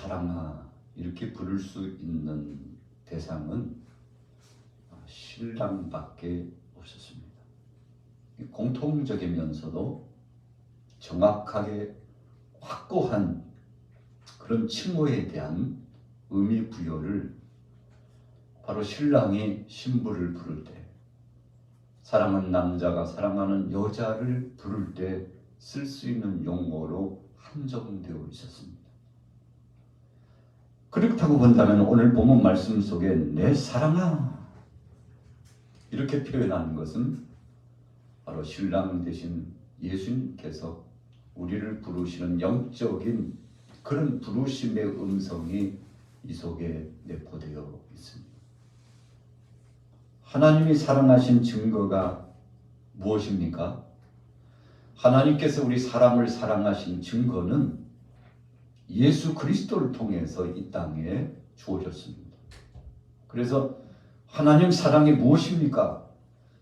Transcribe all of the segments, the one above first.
사랑아 이렇게 부를 수 있는 대상은 신랑밖에 없었습니다. 공통적이면서도 정확하게 확고한 그런 칭호에 대한 의미 부여를 바로 신랑이 신부를 부를 때, 사랑하는 남자가 사랑하는 여자를 부를 때 쓸 수 있는 용어로 한정되어 있었습니다. 그렇다고 본다면 오늘 본문 말씀 속에 내 사랑아 이렇게 표현하는 것은 바로 신랑 되신 예수님께서 우리를 부르시는 영적인 그런 부르심의 음성이 이 속에 내포되어 있습니다. 하나님이 사랑하신 증거가 무엇입니까? 하나님께서 우리 사람을 사랑하신 증거는 예수 그리스도를 통해서 이 땅에 주어졌습니다. 그래서 하나님 사랑이 무엇입니까?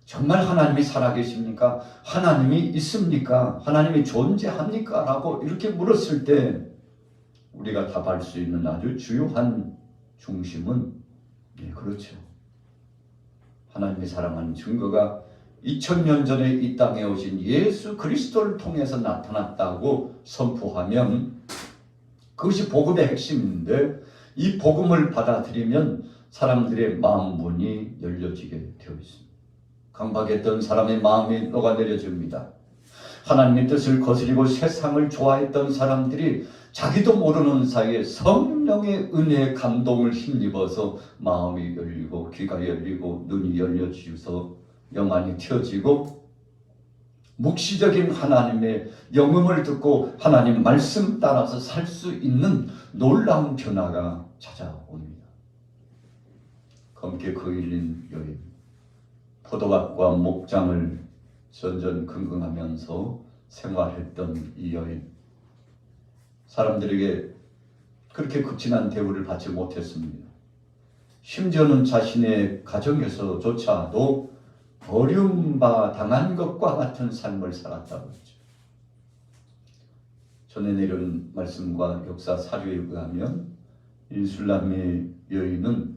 정말 하나님이 살아계십니까? 하나님이 있습니까? 하나님이 존재합니까? 라고 이렇게 물었을 때 우리가 답할 수 있는 아주 주요한 중심은 그렇죠. 하나님이 사랑하는 증거가 2000년 전에 이 땅에 오신 예수 그리스도를 통해서 나타났다고 선포하면 그것이 복음의 핵심인데, 이 복음을 받아들이면 사람들의 마음문이 열려지게 되어 있습니다. 강박했던 사람의 마음이 녹아내려집니다. 하나님의 뜻을 거스리고 세상을 좋아했던 사람들이 자기도 모르는 사이에 성령의 은혜의 감동을 힘입어서 마음이 열리고 귀가 열리고 눈이 열려지어서 영안이 켜지고 묵시적인 하나님의 영음을 듣고 하나님 말씀 따라서 살 수 있는 놀라운 변화가 찾아옵니다. 검게 거일린 여인, 포도밭과 목장을 전전긍긍하면서 생활했던 이 여인, 사람들에게 그렇게 극진한 대우를 받지 못했습니다. 심지어는 자신의 가정에서조차도 버림당한 것과 같은 삶을 살았다고 했죠. 전에 내려온 말씀과 역사 사료에 의하면 이 술람의 여인은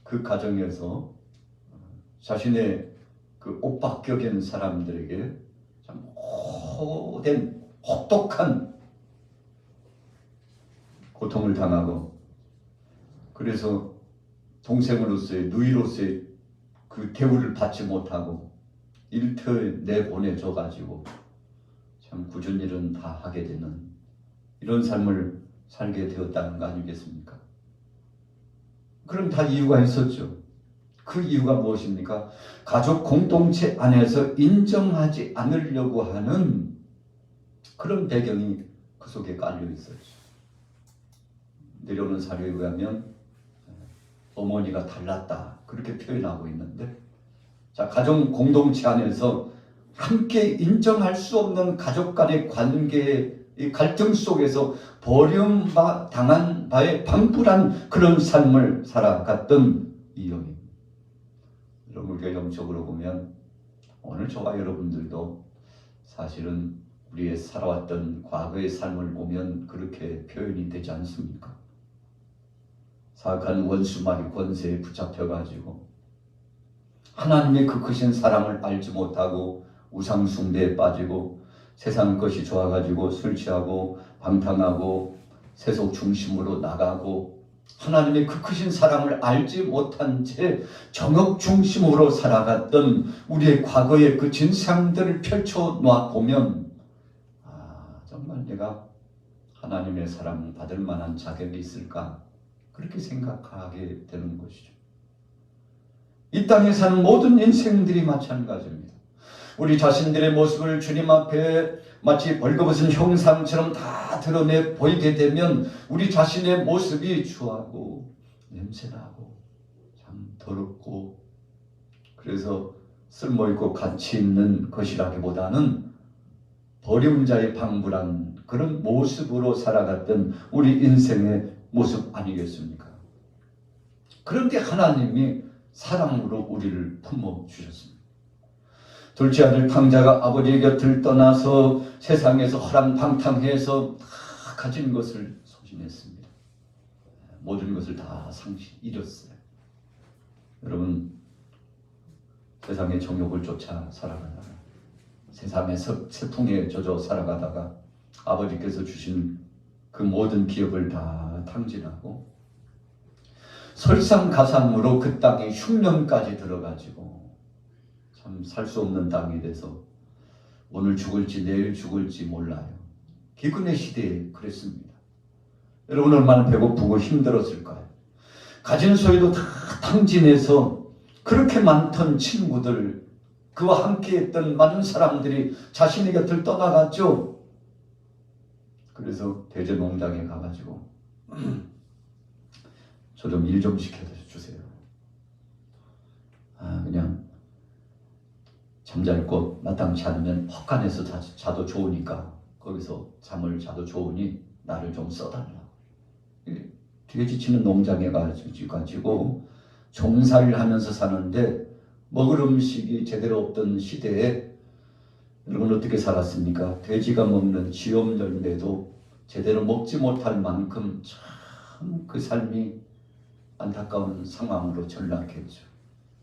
그 가정에서 자신의 그 옥박격인 사람들에게 참 호된 혹독한 고통을 당하고, 그래서 동생으로서의 누이로서의 그 대우를 받지 못하고 일터에 내보내줘 가지고 참 굳은 일은 다 하게 되는 이런 삶을 살게 되었다는 거 아니겠습니까? 그럼 다 이유가 있었죠. 그 이유가 무엇입니까? 가족 공동체 안에서 인정하지 않으려고 하는 그런 배경이 그 속에 깔려 있었죠. 내려오는 사료에 의하면 어머니가 달랐다 그렇게 표현하고 있는데, 자, 가정 공동체 안에서 함께 인정할 수 없는 가족 간의 관계의 갈등 속에서 버림당한 바에 방불한 그런 삶을 살아갔던 이 여인. 여러분, 우리가 영적으로 보면 오늘 저와 여러분들도 사실은 우리의 살아왔던 과거의 삶을 보면 그렇게 표현이 되지 않습니까? 사악한 원수마귀 권세에 붙잡혀가지고 하나님의 그 크신 사랑을 알지 못하고 우상 숭배에 빠지고 세상 것이 좋아가지고 술 취하고 방탕하고 세속 중심으로 나가고 하나님의 그 크신 사랑을 알지 못한 채 정욕 중심으로 살아갔던 우리의 과거의 그 진상들을 펼쳐놓아 보면 정말 내가 하나님의 사랑 받을 만한 자격이 있을까? 그렇게 생각하게 되는 것이죠. 이 땅에 사는 모든 인생들이 마찬가지입니다. 우리 자신들의 모습을 주님 앞에 마치 벌거벗은 형상처럼 다 드러내 보이게 되면 우리 자신의 모습이 추하고 냄새나고 참 더럽고, 그래서 쓸모있고 가치 있는 것이라기보다는 버려운 자의 방불한 그런 모습으로 살아갔던 우리 인생의 모습 아니겠습니까? 그런데 하나님이 사랑으로 우리를 품어주셨습니다. 둘째 아들 탕자가 아버지의 곁을 떠나서 세상에서 허랑방탕해서 다 가진 것을 소진했습니다. 모든 것을 다 잃었어요. 여러분, 세상의 정욕을 쫓아 살아가다가 세상의 세풍에 젖어 살아가다가 아버지께서 주신 그 모든 기업을 다 탕진하고 설상가상으로 그 땅에 흉년까지 들어가지고 참 살 수 없는 땅이 돼서 오늘 죽을지 내일 죽을지 몰라요. 기근의 시대에 그랬습니다. 여러분 얼마나 배고프고 힘들었을까요? 가진 소유도 다 탕진해서 그렇게 많던 친구들, 그와 함께했던 많은 사람들이 자신의 곁을 떠나갔죠. 그래서 대제 농장에 가가지고 저 좀 일 좀 시켜주세요. 그냥 잠잘 곳 마땅치 않으면 헛간에서 자도 좋으니까 거기서 잠을 자도 좋으니 나를 좀 써달라. 돼지 치는 농장에 가지고 종살이를 하면서 사는데 먹을 음식이 제대로 없던 시대에 여러분 어떻게 살았습니까? 돼지가 먹는 쥐엄 열매도 제대로 먹지 못할 만큼 참 그 삶이 안타까운 상황으로 전락했죠.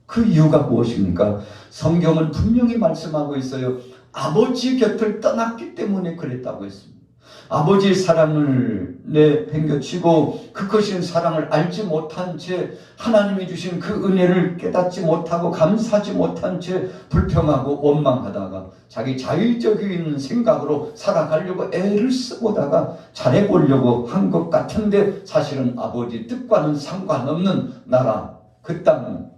그 이유가 무엇입니까? 성경은 분명히 말씀하고 있어요. 아버지 곁을 떠났기 때문에 그랬다고 했습니다. 아버지의 사랑을 내팽개치고 그 크신 사랑을 알지 못한 채 하나님이 주신 그 은혜를 깨닫지 못하고 감사하지 못한 채 불평하고 원망하다가 자기 자의적인 생각으로 살아가려고 애를 쓰고다가 잘해보려고 한 것 같은데 사실은 아버지 뜻과는 상관없는 나라, 그 땅,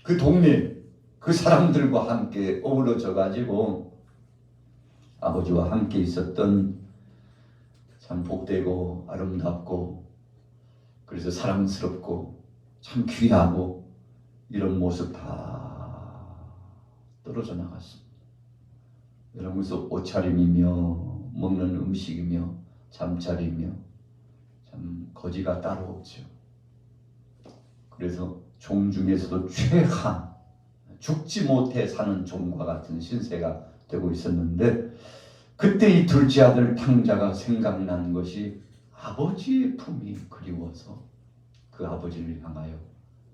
그 동네, 그 사람들과 함께 어우러져 가지고 아버지와 함께 있었던 참 복되고 아름답고 그래서 사랑스럽고 참 귀하고 이런 모습 다 떨어져 나갔습니다. 여러분, 그래서 옷차림이며 먹는 음식이며 잠자리며 참 거지가 따로 없죠. 그래서 종 중에서도 최하, 죽지 못해 사는 종과 같은 신세가 되고 있었는데 그때 이 둘째 아들 탕자가 생각난 것이 아버지의 품이 그리워서 그 아버지를 향하여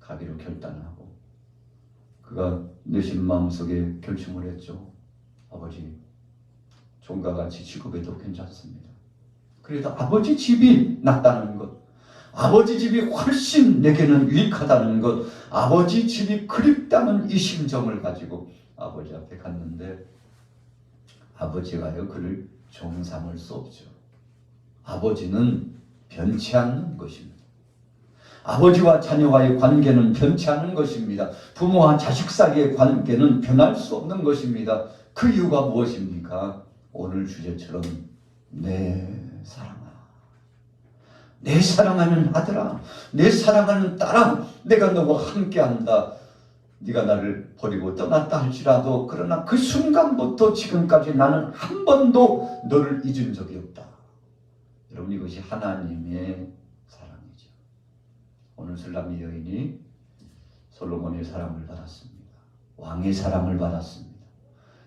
가기로 결단하고 그가 내심 마음속에 결심을 했죠. 아버지, 종과 같이 취급해도 괜찮습니다. 그래도 아버지 집이 낫다는 것, 아버지 집이 훨씬 내게는 유익하다는 것, 아버지 집이 그립다는 이 심정을 가지고 아버지 앞에 갔는데 아버지가요 그를 종 삼을 수 없죠. 아버지는 변치 않는 것입니다. 아버지와 자녀와의 관계는 변치 않는 것입니다. 부모와 자식 사이의 관계는 변할 수 없는 것입니다. 그 이유가 무엇입니까? 오늘 주제처럼 내 사랑아, 내 사랑하는 아들아, 내 사랑하는 딸아, 내가 너와 함께한다. 네가 나를 버리고 떠났다 할지라도 그러나 그 순간부터 지금까지 나는 한 번도 너를 잊은 적이 없다. 여러분, 이것이 하나님의 사랑이죠. 오늘 술람미 여인이 솔로몬의 사랑을 받았습니다. 왕의 사랑을 받았습니다.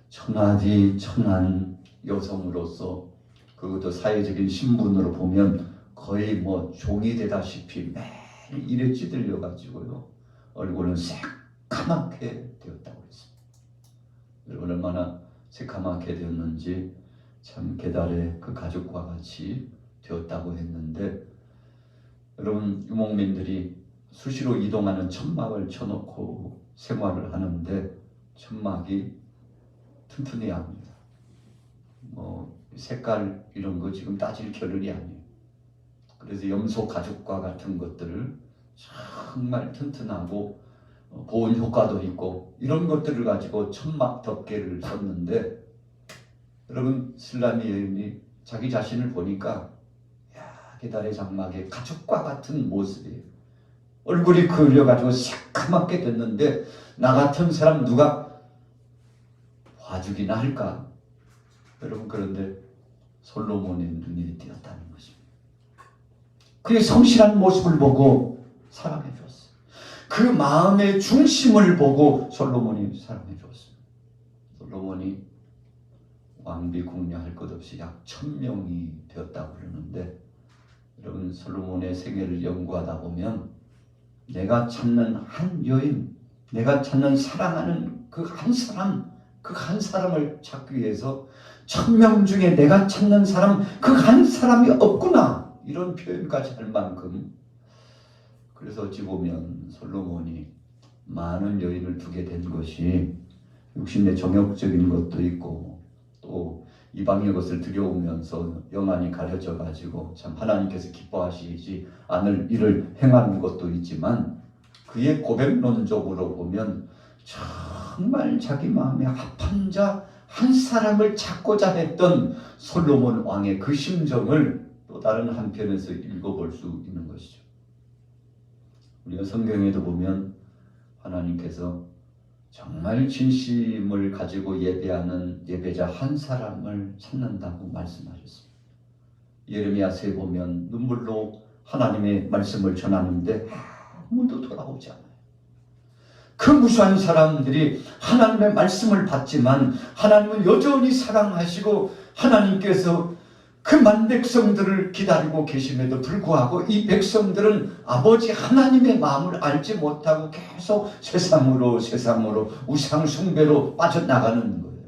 천하디 천한 여성으로서 그것도 사회적인 신분으로 보면 거의 뭐 종이 되다시피 매일 일에 찌들려 가지고요 얼굴은 새카맣게 되었다고 했습니다. 여러분 얼마나 새카맣게 되었는지 참 계달의 그 가족과 같이 되었다고 했는데 여러분 유목민들이 수시로 이동하는 천막을 쳐놓고 생활을 하는데 천막이 튼튼해야 합니다. 뭐 색깔 이런 거 지금 따질 겨를이 아니에요. 그래서 염소 가죽과 같은 것들을 정말 튼튼하고 보온 효과도 있고 이런 것들을 가지고 천막 덮개를 썼는데 여러분 슬라미 여인이 자기 자신을 보니까 계달의 장막에 가죽과 같은 모습이에요. 얼굴이 그을려가지고 새카맣게 됐는데 나 같은 사람 누가 봐주기나 할까? 여러분 그런데 솔로몬의 눈이 띄었다는 것입니다. 그의 성실한 모습을 보고 사랑해 주었어요. 그 마음의 중심을 보고 솔로몬이 사랑해 주었습니다. 솔로몬이 왕비 궁녀할 것 없이 약 1000명이 되었다고 그러는데 여러분, 솔로몬의 생애를 연구하다 보면 내가 찾는 한 여인, 내가 찾는 사랑하는 그 한 사람을 찾기 위해서 1000명 중에 내가 찾는 사람 그 한 사람이 없구나, 이런 표현까지 할 만큼, 그래서 어찌 보면 솔로몬이 많은 여인을 두게 된 것이 육신의 정욕적인 것도 있고 또 이방의 것을 들여오면서 영안이 가려져 가지고 참 하나님께서 기뻐하시지 않을 일을 행하는 것도 있지만, 그의 고백론적으로 보면 정말 자기 마음에 합한 자 한 사람을 찾고자 했던 솔로몬 왕의 그 심정을 또 다른 한편에서 읽어볼 수 있는 것이죠. 우리가 성경에도 보면 하나님께서 정말 진심을 가지고 예배하는 예배자 한 사람을 찾는다고 말씀하셨습니다. 예레미야서에 보면 눈물로 하나님의 말씀을 전하는데 아무도 돌아오지 않아요. 그 무수한 사람들이 하나님의 말씀을 받지만 하나님은 여전히 사랑하시고 하나님께서 그 만 백성들을 기다리고 계심에도 불구하고 이 백성들은 아버지 하나님의 마음을 알지 못하고 계속 세상으로 우상 숭배로 빠져나가는 거예요.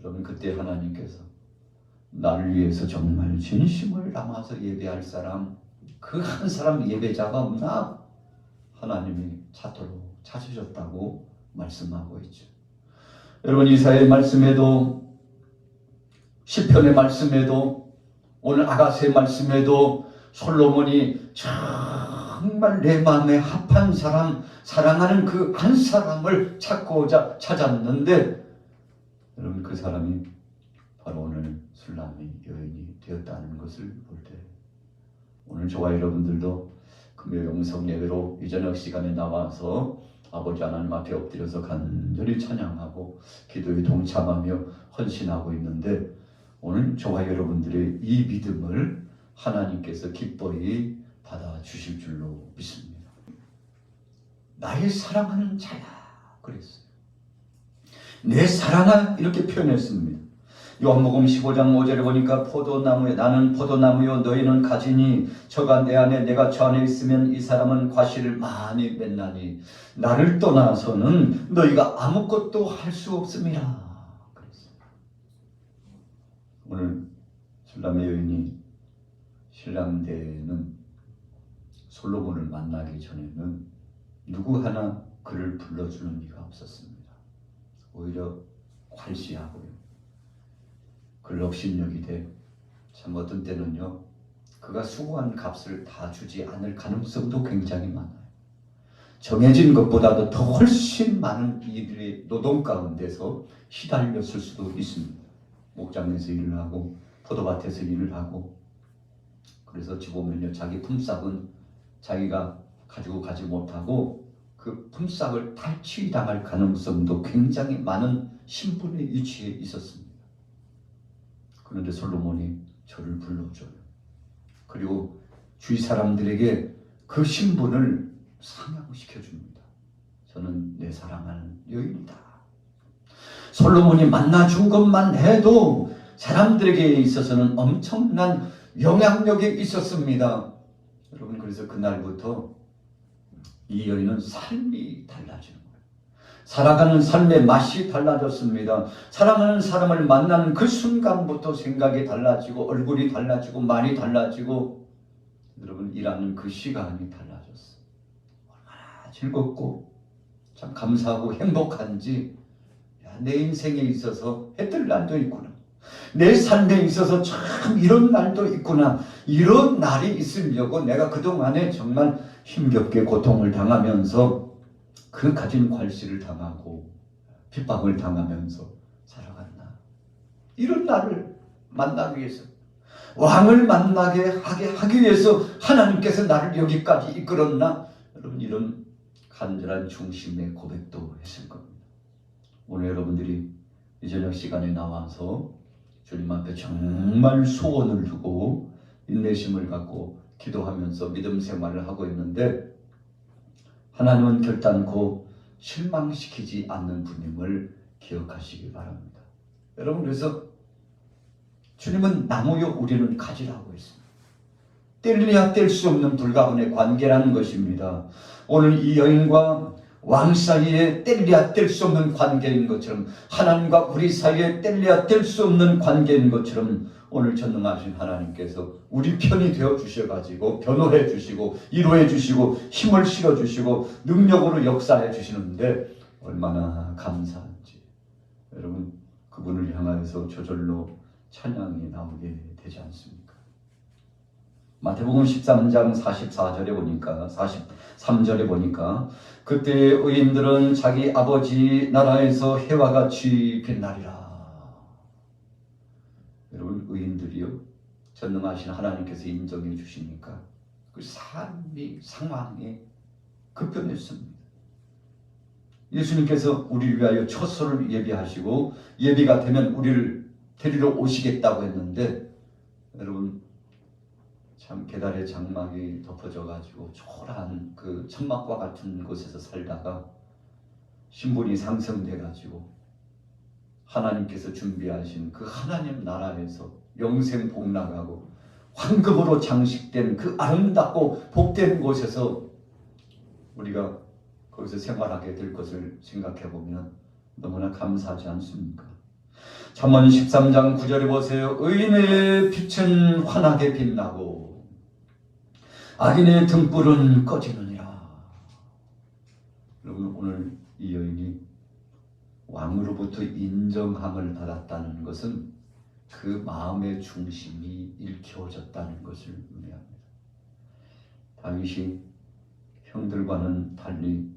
여러분, 그때 하나님께서 나를 위해서 정말 진심을 담아서 예배할 사람, 그 한 사람 예배자가 없나? 하나님이 찾으셨다고 말씀하고 있죠. 여러분, 이사야의 말씀에도, 시편의 말씀에도, 오늘 아가서의 말씀에도 솔로몬이 정말 내 마음에 합한 사람, 사랑하는 그 한 사람을 찾고자 찾았는데, 여러분, 그 사람이 바로 오늘 술람의 여인이 되었다는 것을 볼 때, 오늘 저와 여러분들도 금요 영성 예배로 이 저녁 시간에 나와서 아버지 하나님 앞에 엎드려서 간절히 찬양하고 기도에 동참하며 헌신하고 있는데, 오늘 저와 여러분들의 이 믿음을 하나님께서 기뻐히 받아주실 줄로 믿습니다. 나의 사랑하는 자야, 그랬어요. 내 사랑아, 이렇게 표현했습니다. 요한복음 15장 5절에 보니까 나는 포도나무요 너희는 가지니 저가 내 안에 내가 저 안에 있으면 이 사람은 과실을 많이 맺나니 나를 떠나서는 너희가 아무것도 할 수 없음이라 그랬어요. 오늘 술람의 여인이 신랑대는 솔로몬을 만나기 전에는 누구 하나 그를 불러주는 이가 없었습니다. 오히려 괄시하고요, 근업심력이 돼 참 어떤 때는요 그가 수고한 값을 다 주지 않을 가능성도 굉장히 많아요. 정해진 것보다도 더 훨씬 많은 이들의 노동 가운데서 시달렸을 수도 있습니다. 목장에서 일을 하고 포도밭에서 일을 하고, 그래서 어찌 보면요 자기 품삯은 자기가 가지고 가지 못하고 그 품삯을 탈취당할 가능성도 굉장히 많은 신분의 위치에 있었습니다. 그런데 솔로몬이 저를 불러줘요. 그리고 주위 사람들에게 그 신분을 상향시켜줍니다. 저는 내 사랑하는 여인이다. 솔로몬이 만나준 것만 해도 사람들에게 있어서는 엄청난 영향력이 있었습니다. 여러분, 그래서 그날부터 이 여인은 삶이 달라지는 거예요. 살아가는 삶의 맛이 달라졌습니다. 사랑하는 사람을 만나는 그 순간부터 생각이 달라지고 얼굴이 달라지고 말이 달라지고, 여러분, 일하는 그 시간이 달라졌어요. 얼마나 즐겁고 참 감사하고 행복한지, 내 인생에 있어서 해뜰 날도 있구나, 내 삶에 있어서 참 이런 날도 있구나, 이런 날이 있으려고 내가 그동안에 정말 힘겹게 고통을 당하면서 그 가진 괄시를 당하고 핍박을 당하면서 살아갔나, 이런 날을 만나기 위해서, 왕을 만나게 하기 위해서 하나님께서 나를 여기까지 이끌었나, 여러분, 이런 간절한 중심의 고백도 했을 겁니다. 오늘 여러분들이 이 저녁 시간에 나와서 주님 앞에 정말 소원을 두고 인내심을 갖고 기도하면서 믿음 생활을 하고 있는데, 하나님은 결단코 실망시키지 않는 분임을 기억하시기 바랍니다. 여러분, 그래서 주님은 나무요 우리는 가지라고 했습니다. 뗄래야 뗄 수 없는 불가분의 관계라는 것입니다. 오늘 이 여인과 왕 사이에 뗄래야 뗄 수 없는 관계인 것처럼, 하나님과 우리 사이에 뗄래야 뗄 수 없는 관계인 것처럼, 오늘 전능하신 하나님께서 우리 편이 되어 주셔가지고 변호해 주시고 위로해 주시고 힘을 실어 주시고 능력으로 역사해 주시는데 얼마나 감사한지, 여러분 그분을 향하여서 저절로 찬양이 나오게 되지 않습니까? 마태복음 13장 44절에 보니까, 43절에 보니까, 그때의 의인들은 자기 아버지 나라에서 해와 같이 빛나리라. 여러분, 의인들이요, 전능하신 하나님께서 인정해 주시니까 그 삶이, 상황이 급변했습니다. 예수님께서 우리를 위하여 처소를 예비하시고 예비가 되면 우리를 데리러 오시겠다고 했는데, 여러분 참 계달의 장막이 덮어져 가지고 초라한 그 천막과 같은 곳에서 살다가 신분이 상승돼 가지고 하나님께서 준비하신 그 하나님 나라에서 영생 복락하고 황금으로 장식된 그 아름답고 복된 곳에서 우리가 거기서 생활하게 될 것을 생각해 보면 너무나 감사하지 않습니까? 잠언 13장 9절에 보세요. 의인의 빛은 환하게 빛나고 악인의 등불은 꺼지느니라. 여러분, 오늘 이 여인이 왕으로부터 인정함을 받았다는 것은 그 마음의 중심이 일깨워졌다는 것을 의미합니다. 다윗이 형들과는 달리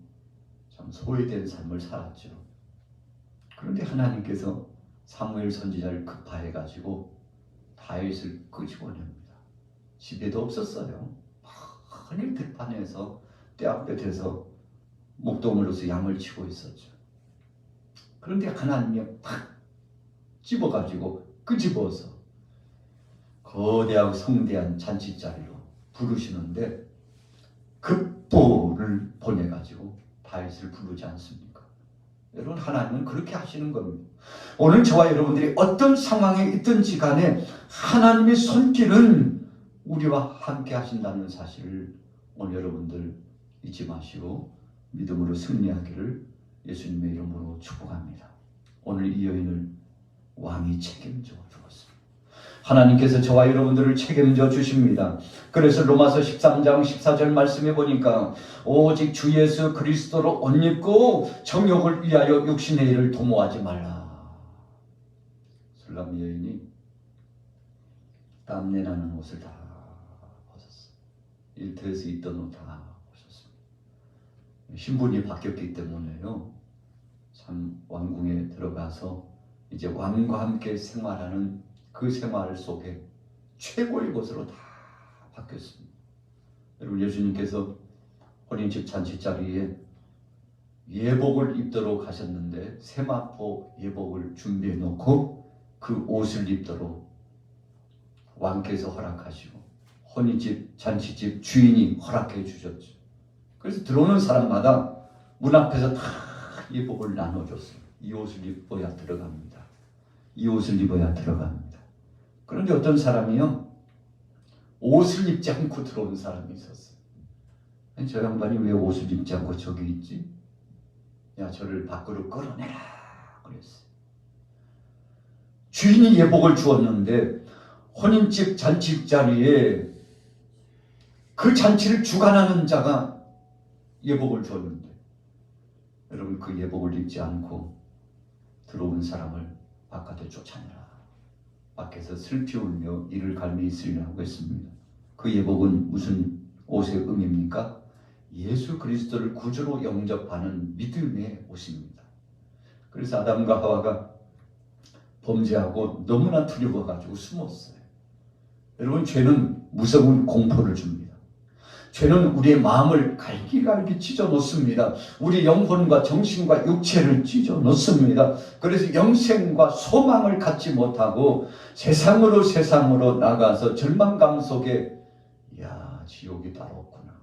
참 소외된 삶을 살았죠. 그런데 하나님께서 사무엘 선지자를 급파해가지고 다윗을 끄집어냅니다. 집에도 없었어요. 많이 들판에서 떼앞볕에서 목동으로서 양을 치고 있었죠. 그런데 하나님이 팍 집어가지고 끄집어서 거대하고 성대한 잔치자리로 부르시는데 급보를 보내가지고 다윗을 부르지 않습니까? 여러분, 하나님은 그렇게 하시는 겁니다. 오늘 저와 여러분들이 어떤 상황에 있든지 간에 하나님의 손길은 우리와 함께 하신다는 사실을 오늘 여러분들 잊지 마시고 믿음으로 승리하기를 예수님의 이름으로 축복합니다. 오늘 이 여인을 왕이 책임져 주었습니다. 하나님께서 저와 여러분들을 책임져 주십니다. 그래서 로마서 13장 14절 말씀해 보니까 오직 주 예수 그리스도로 옷 입고 정욕을 위하여 육신의 일을 도모하지 말라. 술람 여인이 땀내 나는 옷을 다 벗었어요. 일터에서 입던 옷 다 벗었습니다. 신분이 바뀌었기 때문에요, 참 왕궁에 들어가서 이제 왕과 함께 생활하는 그 생활 속에 최고의 것으로 다 바뀌었습니다. 여러분, 예수님께서 혼인집 잔치자리에 예복을 입도록 하셨는데 세마포 예복을 준비해 놓고 그 옷을 입도록 왕께서 허락하시고 혼인집 잔치집 주인이 허락해 주셨죠. 그래서 들어오는 사람마다 문 앞에서 다 예복을 나눠줬어요. 이 옷을 입어야 들어갑니다. 이 옷을 입어야 들어갑니다. 그런데 어떤 사람이요, 옷을 입지 않고 들어온 사람이 있었어요. 저 양반이 왜 옷을 입지 않고 저기 있지? 야, 저를 밖으로 끌어내라 그랬어요. 주인이 예복을 주었는데 혼인집 잔치 자리에 그 잔치를 주관하는 자가 예복을 줬는데, 여러분, 그 예복을 입지 않고 들어온 사람을 바깥에 쫓아내라. 밖에서 슬피 울며 이를 갈미 있으리라고 했습니다. 그 예복은 무슨 옷의 의미입니까? 예수 그리스도를 구주로 영접하는 믿음의 옷입니다. 그래서 아담과 하와가 범죄하고 너무나 두려워가지고 숨었어요. 여러분, 죄는 무서운 공포를 줍니다. 죄는 우리의 마음을 갈기갈기 찢어 놓습니다. 우리 영혼과 정신과 육체를 찢어 놓습니다. 그래서 영생과 소망을 갖지 못하고 세상으로 나가서 절망감 속에, 야, 지옥이 따로 없구나.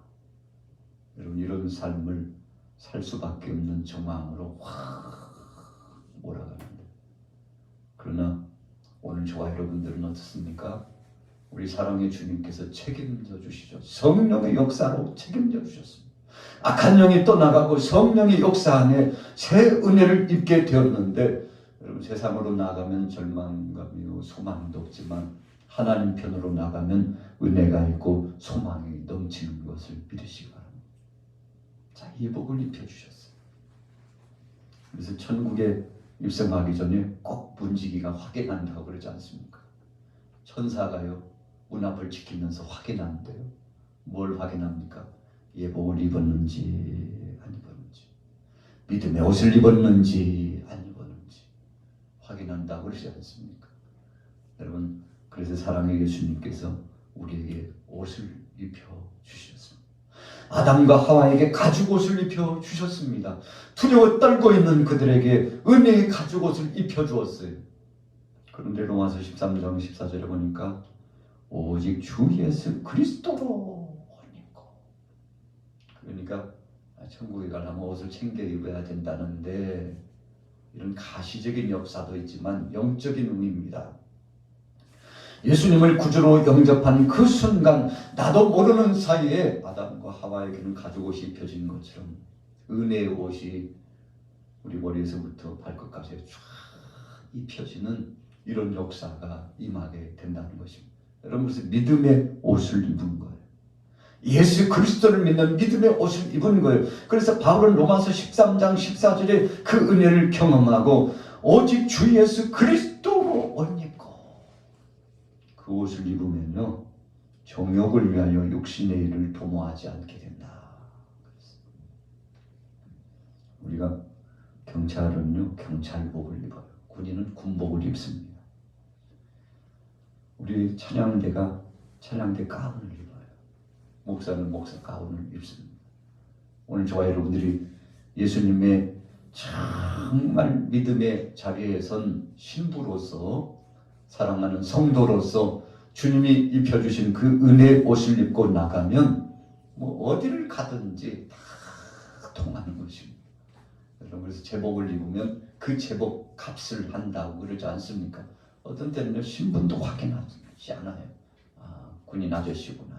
여러분, 이런 삶을 살 수밖에 없는 정황으로 확 몰아가는데, 그러나 오늘 저와 여러분들은 어떻습니까? 우리 사랑의 주님께서 책임져 주시죠. 성령의 역사로 책임져 주셨습니다. 악한 영이 떠나가고 성령의 역사 안에 새 은혜를 입게 되었는데, 여러분 세상으로 나가면 절망감이요 소망도 없지만 하나님 편으로 나가면 은혜가 있고 소망이 넘치는 것을 믿으시기 바랍니다. 자, 이 복을 입혀주셨어요. 그래서 천국에 입성하기 전에 꼭 문지기가 확인한다고 그러지 않습니까? 천사가요 문 앞을 지키면서 확인하는데요. 뭘 확인합니까? 예복을 입었는지 안 입었는지, 믿음의 옷을 입었는지 안 입었는지 확인한다고 그러지 않습니까? 여러분, 그래서 사랑의 예수님께서 우리에게 옷을 입혀 주셨습니다. 아담과 하와에게 가죽옷을 입혀 주셨습니다. 두려워 떨고 있는 그들에게 은혜의 가죽옷을 입혀 주었어요. 그런데 로마서 13장 14절에 보니까 오직 주 예수 그리스도로 옷 입고, 그러니까 천국에 가려면 옷을 챙겨 입어야 된다는데, 이런 가시적인 역사도 있지만 영적인 의미입니다. 예수님을 구주로 영접한 그 순간 나도 모르는 사이에 아담과 하와에게는 가죽옷이 입혀진 것처럼 은혜의 옷이 우리 머리에서부터 발끝까지 쫙 입혀지는 이런 역사가 임하게 된다는 것입니다. 여러분, 그래서 믿음의 옷을 입은 거예요. 예수 그리스도를 믿는 믿음의 옷을 입은 거예요. 그래서 바울은 로마서 13장 14절에 그 은혜를 경험하고 오직 주 예수 그리스도로 옷 입고, 그 옷을 입으면요 정욕을 위하여 육신의 일을 도모하지 않게 된다. 우리가 경찰은요 경찰복을 입어요. 군인은 군복을 입습니다. 우리 찬양대가 찬양대 가운을 입어요. 목사는 목사 가운을 입습니다. 오늘 저와 여러분들이 예수님의 정말 믿음의 자리에 선 신부로서, 사랑하는 성도로서 주님이 입혀주신 그 은혜의 옷을 입고 나가면 뭐 어디를 가든지 다 통하는 것입니다. 여러분, 그래서 제복을 입으면 그 제복 값을 한다고 그러지 않습니까? 어떤 때는요 신분도 확인하지 않아요. 아, 군인 아저씨구나.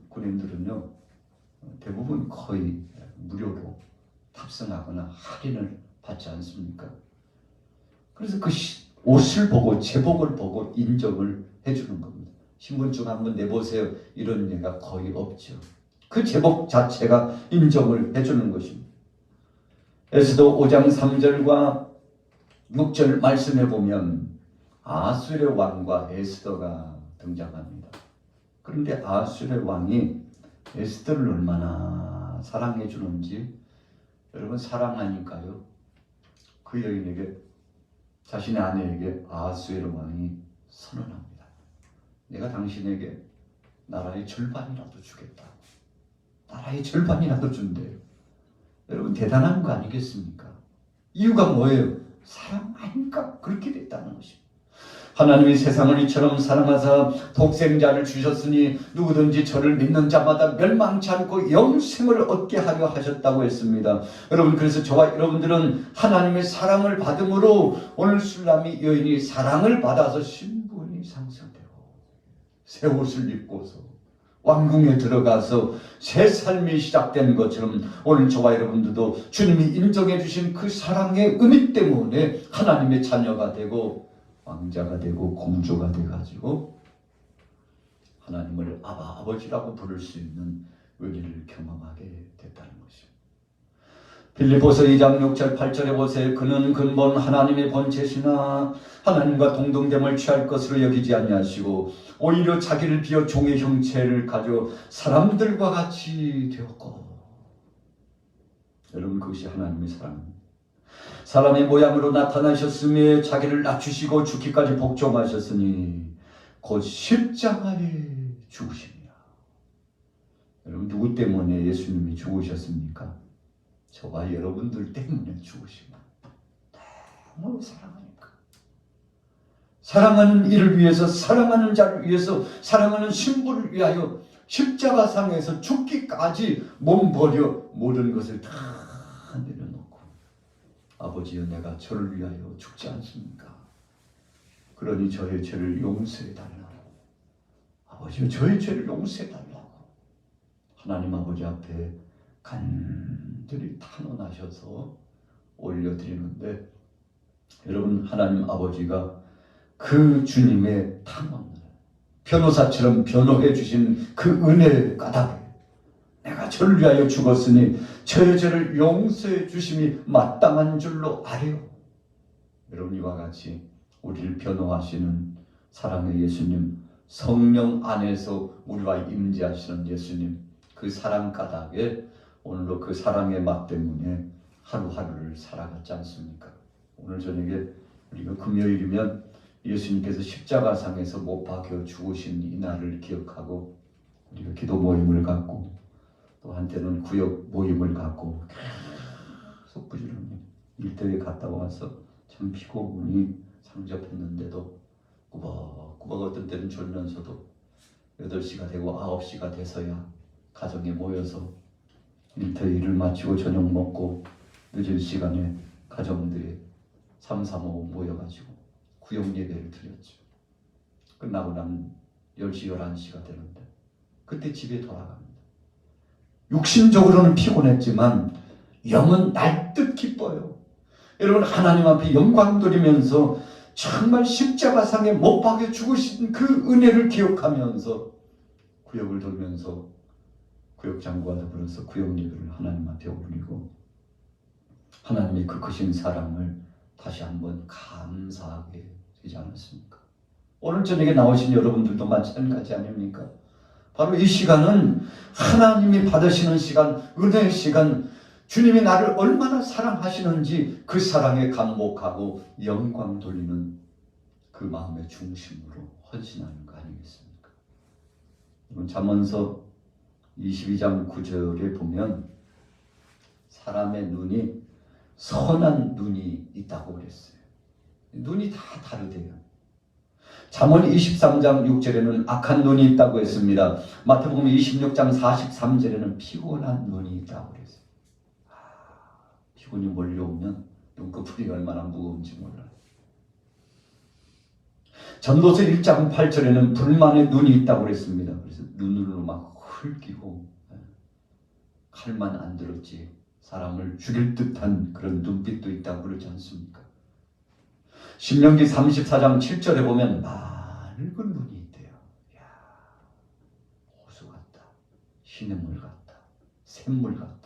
군인들은요 대부분 거의 무료로 탑승하거나 할인을 받지 않습니까? 그래서 그 옷을 보고 제복을 보고 인정을 해주는 겁니다. 신분증 한번 내보세요, 이런 예가 거의 없죠. 그 제복 자체가 인정을 해주는 것입니다. 에스더 5장 3절과 6절 말씀해 보면 아수르의 왕과 에스더가 등장합니다. 그런데 아수르의 왕이 에스더를 얼마나 사랑해 주는지, 여러분 사랑하니까요 그 여인에게, 자신의 아내에게 아수르의 왕이 선언합니다. 내가 당신에게 나라의 절반이라도 주겠다. 나라의 절반이라도 준대요. 여러분 대단한 거 아니겠습니까? 이유가 뭐예요? 사랑하니까 그렇게 됐다는 것입니다. 하나님이 세상을 이처럼 사랑하사 독생자를 주셨으니 누구든지 저를 믿는 자마다 멸망치 않고 영생을 얻게 하려 하셨다고 했습니다. 여러분, 그래서 저와 여러분들은 하나님의 사랑을 받음으로 오늘 술람이 여인이 사랑을 받아서 신분이 상승되고 새 옷을 입고서 왕궁에 들어가서 새 삶이 시작된 것처럼 오늘 저와 여러분들도 주님이 인정해 주신 그 사랑의 은혜 때문에 하나님의 자녀가 되고 왕자가 되고 공주가 돼가지고 하나님을 아버지라고 부를 수 있는 은혜를 경험하게 됐다는 것입니다. 빌립보서 2장 6절 8절에 보세요. 그는 근본 하나님의 본체시나 하나님과 동등됨을 취할 것으로 여기지 아니하시고 오히려 자기를 비어 종의 형체를 가져 사람들과 같이 되었고. 여러분, 그것이 하나님의 사랑입니다. 사람의 모양으로 나타나셨으며 자기를 낮추시고 죽기까지 복종하셨으니 곧 십자가에 죽으십니다. 여러분, 누구 때문에 예수님이 죽으셨습니까? 저와 여러분들 때문에 죽으십니다. 너무 사랑하니까. 사랑하는 이를 위해서, 사랑하는 자를 위해서, 사랑하는 신부를 위하여 십자가상에서 죽기까지 몸버려 모든 것을 다 내려놓고 아버지여 내가 저를 위하여 죽지 않습니까? 그러니 저의 죄를 용서해달라. 아버지 저의 죄를 용서해달라고 하나님 아버지 앞에 간절히 탄원하셔서 올려드리는데, 여러분, 하나님 아버지가 그 주님의 탄원을 변호사처럼 변호해 주신 그 은혜의 까닭에 내가 저를 위하여 죽었으니 저의 죄를 용서해 주심이 마땅한 줄로 아뢰어. 여러분, 이와 같이 우리를 변호하시는 사랑의 예수님, 성령 안에서 우리와 임재하시는 예수님, 그 사랑 까닭에 오늘도 그 사랑의 맛 때문에 하루하루를 살아갔지 않습니까? 오늘 저녁에 우리가 금요일이면 예수님께서 십자가상에서 못 박혀 죽으신 이 날을 기억하고 우리가 기도 모임을 갖고 또 한때는 구역 모임을 갖고 계속 부지런히 일터에 갔다 와서 참 피곤이 상접했는데도 꾸벅꾸벅 어떤 때는 졸면서도 8시가 되고 9시가 돼서야 가정에 모여서 일터 일을 마치고 저녁 먹고 늦은 시간에 가정들이 3, 4, 5 모여가지고 구역 예배를 드렸죠. 끝나고 나면 10시, 11시가 되는데 그때 집에 돌아갑니다. 육신적으로는 피곤했지만 영은 날듯 기뻐요. 여러분, 하나님 앞에 영광 돌리면서 정말 십자가상에 못 박혀 죽으신 그 은혜를 기억하면서 구역을 돌면서 구역장과 더불어서 구역 예배를 하나님 앞에 올리고 하나님의 그 크신 사랑을 다시 한번 감사하게 되지 않았습니까? 오늘 저녁에 나오신 여러분들도 마찬가지 아닙니까? 바로 이 시간은 하나님이 받으시는 시간, 은혜의 시간, 주님이 나를 얼마나 사랑하시는지 그 사랑에 감복하고 영광 돌리는 그 마음의 중심으로 헌신하는 거 아니겠습니까? 이번 잠언서 22장 9절에 보면 사람의 눈이 선한 눈이 있다고 그랬어요. 눈이 다 다르대요. 잠언 23장 6절에는 악한 눈이 있다고 했습니다. 마태복음 26장 43절에는 피곤한 눈이 있다고 그랬어요. 피곤이 몰려오면 눈꺼풀이 얼마나 무거운지 몰라요. 전도서 1장 8절에는 불만의 눈이 있다고 그랬습니다. 그래서 눈으로 막 훑기고 칼만 안 들었지 사람을 죽일 듯한 그런 눈빛도 있다고 그러지 않습니까? 신명기 34장 7절에 보면 맑은 눈이 있대요. 이야, 호수 같다, 시냇물 같다, 샘물 같다.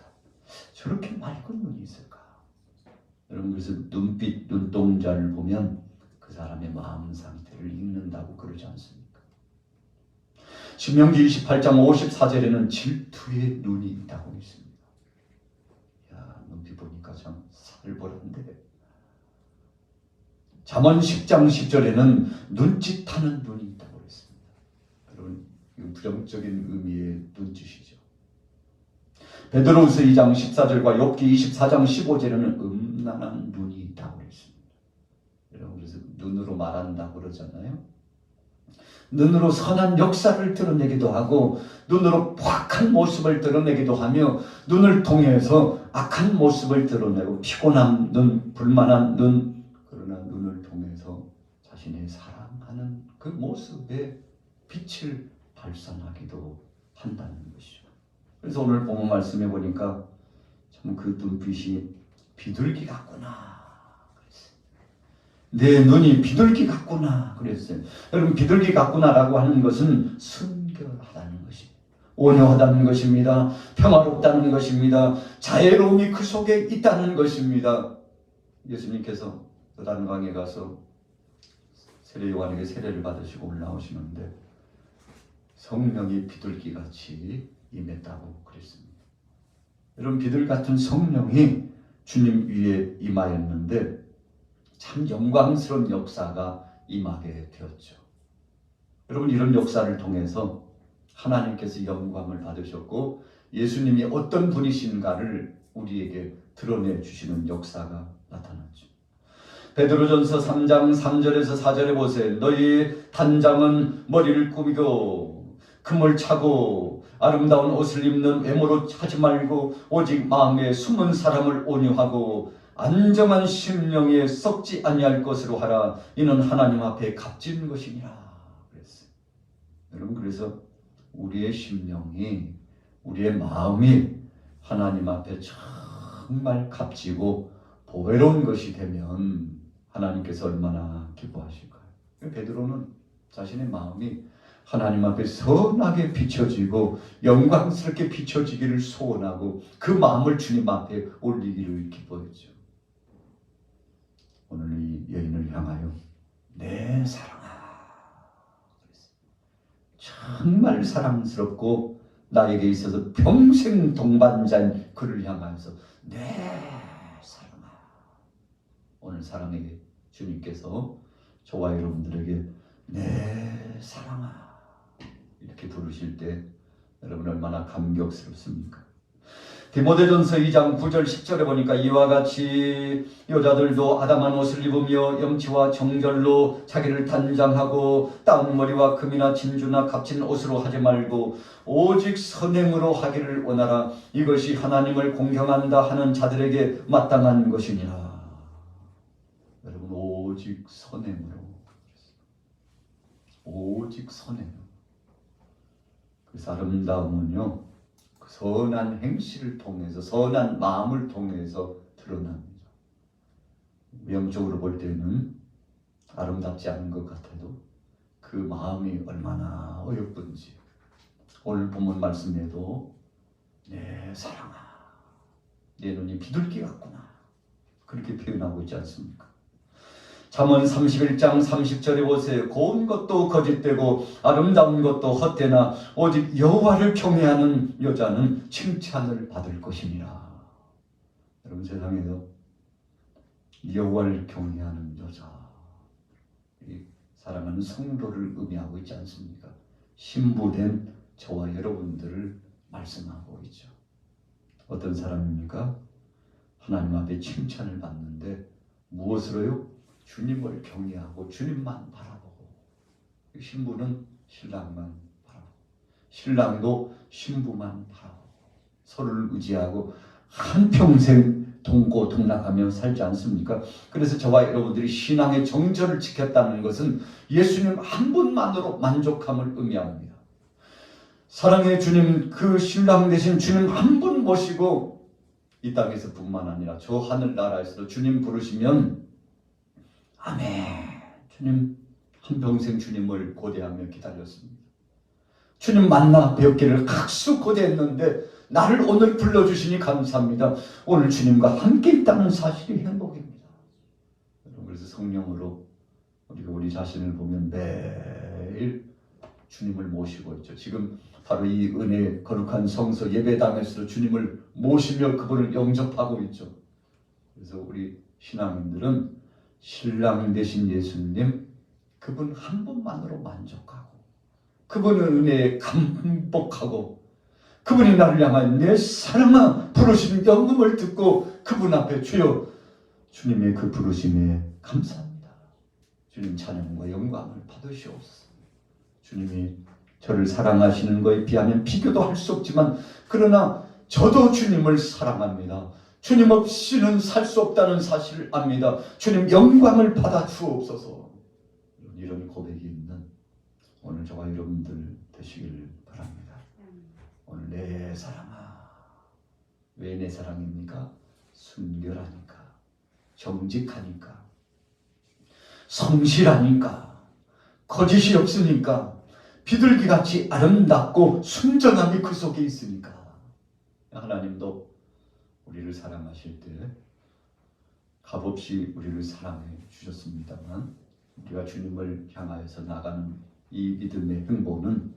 저렇게 맑은 눈이 있을까? 여러분, 그래서 눈빛, 눈동자를 보면 그 사람의 마음 상태를 읽는다고 그러지 않습니까? 신명기 28장 54절에는 질투의 눈이 있다고 있습니다. 야, 눈빛 보니까 참 살벌한데. 잠언 10장 10절에는 눈짓하는 눈이 있다고 했습니다. 여러분, 이건 부정적인 의미의 눈짓이죠. 베드로후서 2장 14절과 욥기 24장 15절에는 음란한 눈이 있다고 했습니다. 여러분, 그래서 눈으로 말한다고 그러잖아요. 눈으로 선한 역사를 드러내기도 하고 눈으로 포악한 모습을 드러내기도 하며 눈을 통해서 악한 모습을 드러내고 피곤한 눈, 불만한 눈, 그러나 눈을 통해서 자신의 사랑하는 그 모습에 빛을 발산하기도 한다는 것이죠. 그래서 오늘 본문 말씀해 보니까 참 그 눈빛이 비둘기 같구나 그랬어요. 내 눈이 비둘기 같구나 그랬어요. 여러분, 비둘기 같구나라고 하는 것은 순결하다는 것입니다. 온유하다는 것입니다. 평화롭다는 것입니다. 자애로움이 그 속에 있다는 것입니다. 예수님께서 요단강에 가서 세례 요한에게 세례를 받으시고 올라오시는데 성령이 비둘기같이 임했다고 그랬습니다. 여러분, 비둘기 같은 성령이 주님 위에 임하였는데 참 영광스러운 역사가 임하게 되었죠. 여러분, 이런 역사를 통해서 하나님께서 영광을 받으셨고 예수님이 어떤 분이신가를 우리에게 드러내 주시는 역사가 나타났죠. 베드로전서 3장 3절에서 4절에 보세요. 너희 단장은 머리를 꾸미고 금을 차고 아름다운 옷을 입는 외모로 하지 말고 오직 마음에 숨은 사람을 온유하고 안정한 심령에 썩지 아니할 것으로 하라. 이는 하나님 앞에 값진 것이니라 그랬어요. 여러분, 그래서 우리의 심령이, 우리의 마음이 하나님 앞에 정말 값지고 보배로운 것이 되면 하나님께서 얼마나 기뻐하실까요? 베드로는 자신의 마음이 하나님 앞에 선하게 비춰지고 영광스럽게 비춰지기를 소원하고 그 마음을 주님 앞에 올리기를 기뻐했죠. 오늘 이 여인을 향하여 내 사랑아, 정말 사랑스럽고 나에게 있어서 평생 동반자인 그를 향하여서 내 사랑아. 오늘 사랑의 주님께서 저와 여러분들에게 내 사랑아 이렇게 부르실 때 여러분 얼마나 감격스럽습니까? 디모데전서 2장 9절 10절에 보니까 이와 같이 여자들도 아담한 옷을 입으며 염치와 정절로 자기를 단장하고 따은 머리와 금이나 진주나 값진 옷으로 하지 말고 오직 선행으로 하기를 원하라. 이것이 하나님을 공경한다 하는 자들에게 마땅한 것이니라. 여러분, 오직 선행으로, 오직 선행. 그래서 아름다움은요, 그 선한 행실을 통해서, 선한 마음을 통해서 드러납니다. 외형적으로 볼 때는 아름답지 않은 것 같아도 그 마음이 얼마나 어여쁜지 오늘 본문 말씀에도 내 사랑아, 내 눈이 비둘기 같구나 그렇게 표현하고 있지 않습니까? 잠언 31장 30절에 보세요. 고운 것도 거짓되고 아름다운 것도 헛되나 오직 여호와를 경외하는 여자는 칭찬을 받을 것이니라. 여러분, 세상에서 여호와를 경외하는 여자, 사랑하는 성도를 의미하고 있지 않습니까? 신부된 저와 여러분들을 말씀하고 있죠. 어떤 사람입니까? 하나님 앞에 칭찬을 받는데 무엇으로요? 주님을 경외하고 주님만 바라보고, 신부는 신랑만 바라보고 신랑도 신부만 바라보고 서로를 의지하고 한평생 동고동락하며 살지 않습니까? 그래서 저와 여러분들이 신앙의 정절을 지켰다는 것은 예수님 한 분만으로 만족함을 의미합니다. 사랑의 주님, 그 신랑 되신 주님 한 분 모시고 이 땅에서 뿐만 아니라 저 하늘나라에서도 주님 부르시면 아멘. 주님 한평생 주님을 고대하며 기다렸습니다. 주님 만나 뵙기를 각수 고대했는데 나를 오늘 불러주시니 감사합니다. 오늘 주님과 함께 있다는 사실이 행복입니다. 그래서 성령으로 우리가 우리 자신을 보면 매일 주님을 모시고 있죠. 지금 바로 이 은혜 거룩한 성서 예배당에서 주님을 모시며 그분을 영접하고 있죠. 그래서 우리 신앙인들은 신랑 되신 예수님, 그분 한 분만으로 만족하고 그분의 은혜에 감복하고 그분이 나를 향하여 내 사랑아 부르시는 영음을 듣고 그분 앞에 주여 주님의 그 부르심에 감사합니다. 주님 찬양과 영광을 받으시옵소서. 주님이 저를 사랑하시는 것에 비하면 비교도 할 수 없지만 그러나 저도 주님을 사랑합니다. 주님 없이는 살 수 없다는 사실을 압니다. 주님 영광을 받아 주옵소서. 이런 고백이 있는 오늘 저와 여러분들 되시길 바랍니다. 오늘 내 사랑아, 왜 내 사랑입니까? 순결하니까, 정직하니까, 성실하니까, 거짓이 없으니까, 비둘기같이 아름답고 순전함이 그 속에 있으니까. 하나님도 우리를 사랑하실 때 값없이 우리를 사랑해 주셨습니다만 우리가 주님을 향하여서 나가는 이 믿음의 행보는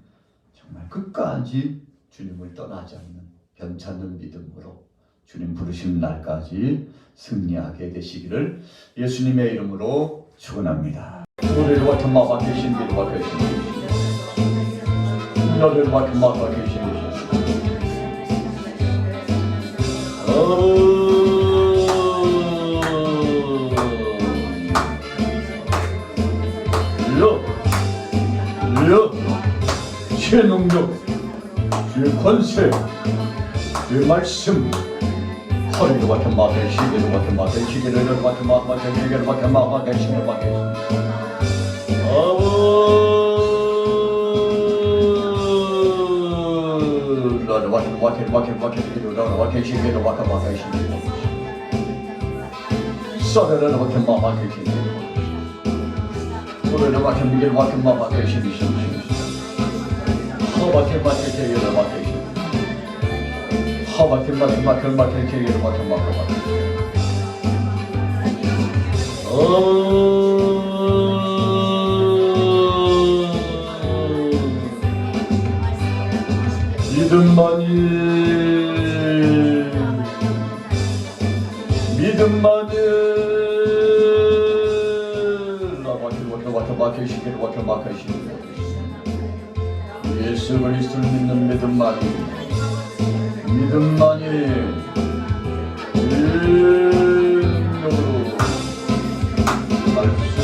정말 끝까지 주님을 떠나지 않는 변찮는 믿음으로 주님 부르시는 날까지 승리하게 되시기를 예수님의 이름으로 축원합니다. 우리를 같은 마음과 계신 비로가 계신 너를 같은 마음과 계신 주의 능력, 주의 권세, 주의 말씀, 허리도 같은 마음에 시계도 같은 마음에 시계를 같은 마음에 시계를 같은 마음에 시계를 같은 마음에 예수 그리스도를 믿는 믿음만이 능력으로 할 수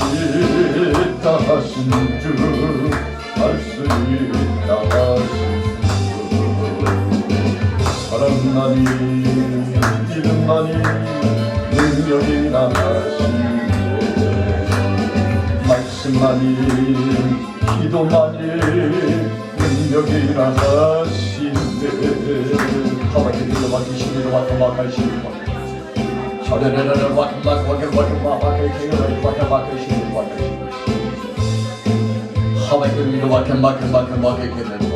있다 하신 주, 할 수 있다 하신 주. 사랑만이 믿음만이 능력이 나가시네. 말씀만이 기도만이 능력이 나가시네. 하와키리로 와키시리로 와카마카시리로 저레레레레 와카마카마카마카마카시리로 와카마카시리로 와카시리로 하와키리로 와카마카마카마카시리로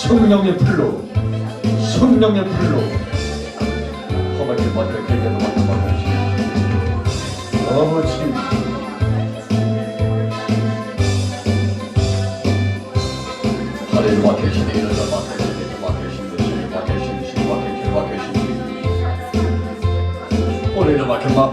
성령의 불로 성령의 불로 허벅지 맞게 개개로 맞게 아버지 하늘을 막히시네 이러다 막히시네 오늘은 막히시네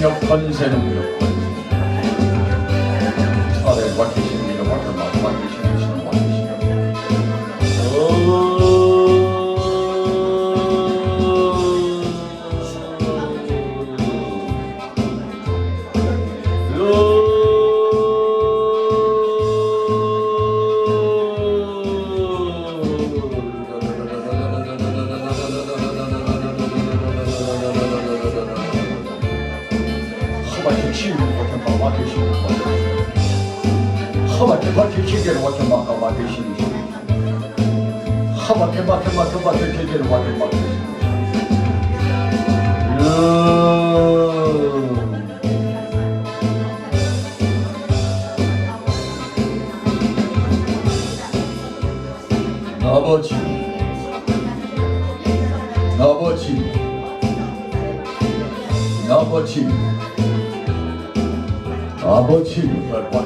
능력 권세 능력 차례 맡기시는 이름 맡겨 맡기시는 신을 맡기시는 하바티 치유를 맡겨 맡기시는 하바티 맡겨 기계를 맡겨 맡기시는 하바티 맡겨 기계를 맡겨 아버지 아버지 아버지 아버지